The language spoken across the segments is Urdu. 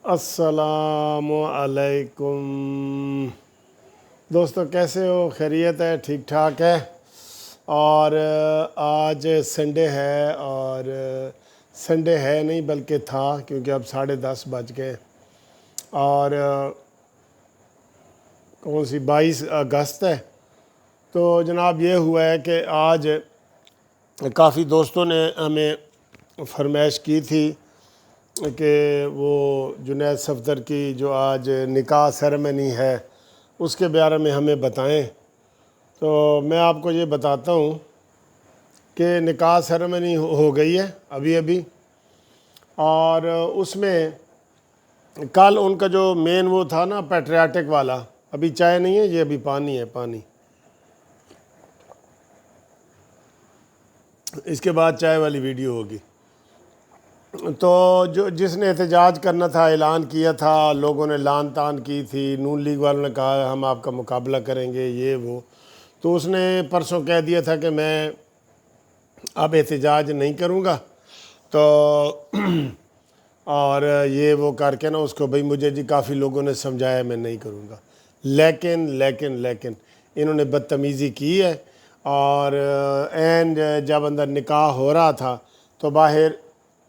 السلام علیکم دوستو، کیسے ہو؟ خیریت ہے؟ ٹھیک ٹھاک ہے؟ اور آج سنڈے ہے، اور سنڈے ہے نہیں بلکہ تھا، کیونکہ اب 10:30 بج گئے، اور کون سی 22 اگست ہے۔ تو جناب یہ ہوا ہے کہ آج کافی دوستوں نے ہمیں فرمائش کی تھی کہ وہ جنید صفدر کی جو آج نکاح سیریمنی ہے اس کے بارے میں ہمیں بتائیں۔ تو میں آپ کو یہ بتاتا ہوں کہ نکاح سیریمنی ہو گئی ہے ابھی، اور اس میں کل ان کا جو مین وہ تھا نا پیٹریاٹک والا، ابھی چائے نہیں ہے، یہ ابھی پانی ہے، پانی، اس کے بعد چائے والی ویڈیو ہوگی۔ تو جس نے احتجاج کرنا تھا، اعلان کیا تھا، لوگوں نے لان تان کی تھی، نون لیگ والوں نے کہا ہم آپ کا مقابلہ کریں گے، یہ وہ، تو اس نے پرسوں کہہ دیا تھا کہ میں اب احتجاج نہیں کروں گا، تو اور یہ وہ کر کے نا اس کو، بھئی مجھے جی کافی لوگوں نے سمجھایا میں نہیں کروں گا، لیکن انہوں نے بدتمیزی کی ہے، اور جب اندر نکاح ہو رہا تھا تو باہر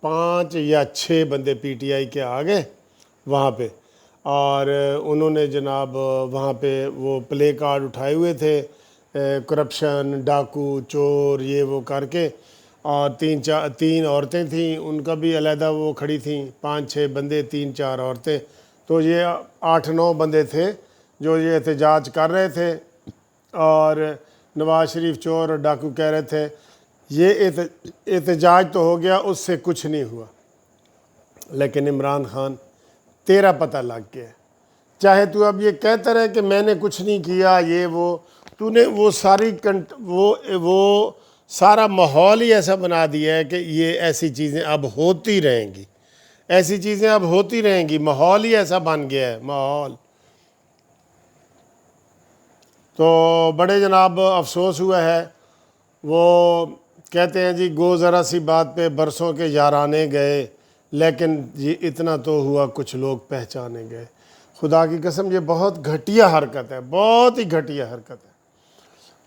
5 یا 6 بندے پی ٹی آئی کے آ گئے وہاں پہ، اور انہوں نے جناب وہاں پہ وہ پلے کارڈ اٹھائے ہوئے تھے، کرپشن، ڈاکو، چور، یہ وہ کر کے، اور 3 عورتیں تھیں، ان کا بھی علیحدہ وہ کھڑی تھیں، 5-6 بندے، 3-4 عورتیں، تو یہ 8-9 بندے تھے جو یہ احتجاج کر رہے تھے، اور نواز شریف چور اور ڈاکو کہہ رہے تھے یہ احتجاج تو ہو گیا، اس سے کچھ نہیں ہوا۔ لیکن عمران خان، تیرا پتہ لگ گیا ہے، چاہے تو اب یہ کہتا رہے کہ میں نے کچھ نہیں کیا، یہ وہ، تو نے وہ سارا ماحول ہی ایسا بنا دیا ہے کہ یہ ایسی چیزیں اب ہوتی رہیں گی، ماحول ہی ایسا بن گیا ہے، ماحول۔ تو بڑے جناب افسوس ہوا ہے، وہ کہتے ہیں جی گو ذرا سی بات پہ برسوں کے یارانے گئے، لیکن یہ اتنا تو ہوا کچھ لوگ پہچانے گئے۔ خدا کی قسم یہ بہت گھٹیا حرکت ہے، بہت ہی گھٹیا حرکت ہے۔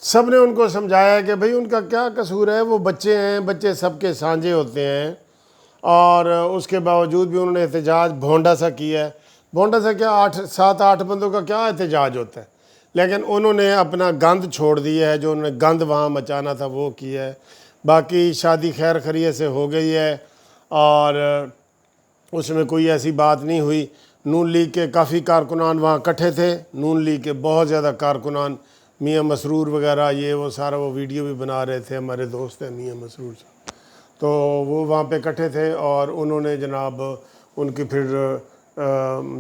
سب نے ان کو سمجھایا کہ بھئی ان کا کیا قصور ہے، وہ بچے ہیں، بچے سب کے سانجے ہوتے ہیں، اور اس کے باوجود بھی انہوں نے احتجاج بھونڈا سا کیا ہے۔ بھونڈا سا کیا، 7-8 بندوں کا کیا احتجاج ہوتا ہے، لیکن انہوں نے اپنا گند چھوڑ دیا ہے، جو انہوں نے گند وہاں مچانا تھا وہ کیا ہے۔ باقی شادی خیر خیریت سے ہو گئی ہے، اور اس میں کوئی ایسی بات نہیں ہوئی۔ نون لیگ کے کافی کارکنان وہاں اکٹھے تھے، نون لیگ کے بہت زیادہ کارکنان، میاں مسرور وغیرہ، یہ وہ سارا وہ ویڈیو بھی بنا رہے تھے، ہمارے دوست ہیں میاں مسرور صاحب، تو وہ وہاں پہ اکٹھے تھے، اور انہوں نے جناب ان کی پھر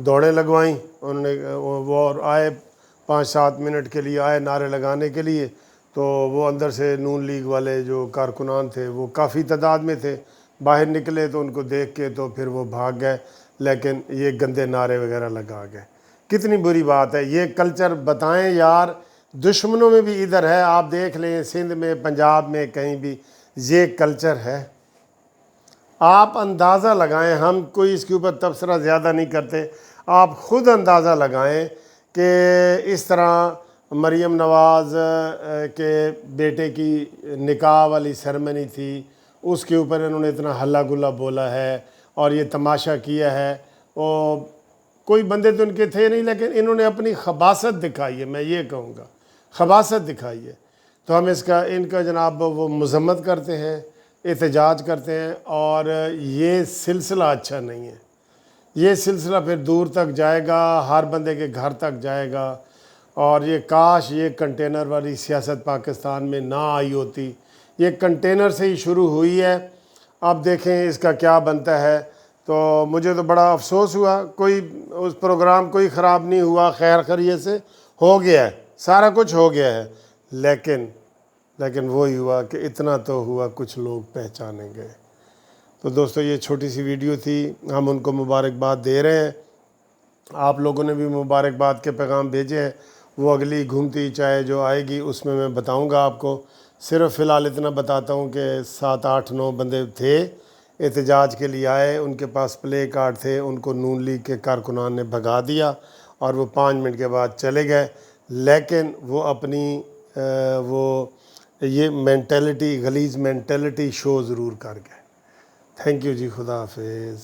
دوڑیں لگوائیں، انہوں نے وہ اور آئے 5-7 منٹ کے لیے آئے نعرے لگانے کے لیے، تو وہ اندر سے نون لیگ والے جو کارکنان تھے وہ کافی تعداد میں تھے، باہر نکلے تو ان کو دیکھ کے تو پھر وہ بھاگ گئے، لیکن یہ گندے نعرے وغیرہ لگا گئے۔ کتنی بری بات ہے، یہ کلچر بتائیں یار، دشمنوں میں بھی ادھر ہے، آپ دیکھ لیں سندھ میں، پنجاب میں، کہیں بھی یہ کلچر ہے۔ آپ اندازہ لگائیں، ہم کوئی اس کے اوپر تبصرہ زیادہ نہیں کرتے، آپ خود اندازہ لگائیں کہ اس طرح مریم نواز کے بیٹے کی نکاح والی سیریمنی تھی، اس کے اوپر انہوں نے اتنا ہلا گلا بولا ہے اور یہ تماشا کیا ہے، اور کوئی بندے تو ان کے تھے نہیں، لیکن انہوں نے اپنی خباثت دکھائی ہے، میں یہ کہوں گا خباثت دکھائی ہے، تو ہم ان کا جناب وہ مذمت کرتے ہیں، احتجاج کرتے ہیں، اور یہ سلسلہ اچھا نہیں ہے، یہ سلسلہ پھر دور تک جائے گا، ہر بندے کے گھر تک جائے گا، اور یہ کاش یہ کنٹینر والی سیاست پاکستان میں نہ آئی ہوتی، یہ کنٹینر سے ہی شروع ہوئی ہے، اب دیکھیں اس کا کیا بنتا ہے۔ تو مجھے تو بڑا افسوس ہوا، کوئی اس پروگرام کوئی خراب نہیں ہوا، خیر خیریت سے ہو گیا ہے، سارا کچھ ہو گیا ہے، لیکن وہی ہوا کہ اتنا تو ہوا کچھ لوگ پہچانے گئے۔ تو دوستو یہ چھوٹی سی ویڈیو تھی، ہم ان کو مبارکباد دے رہے ہیں، آپ لوگوں نے بھی مبارکباد کے پیغام بھیجے ہیں، وہ اگلی گھومتی چائے جو آئے گی اس میں بتاؤں گا آپ کو، صرف فی الحال اتنا بتاتا ہوں کہ 7-8-9 بندے تھے احتجاج کے لیے آئے، ان کے پاس پلے کارڈ تھے، ان کو نون لیگ کے کارکنان نے بھگا دیا اور وہ 5 منٹ کے بعد چلے گئے، لیکن وہ اپنی وہ یہ مینٹلٹی، غلیظ مینٹلٹی شو ضرور کر گئے۔ تھینک یو جی، خدا حافظ۔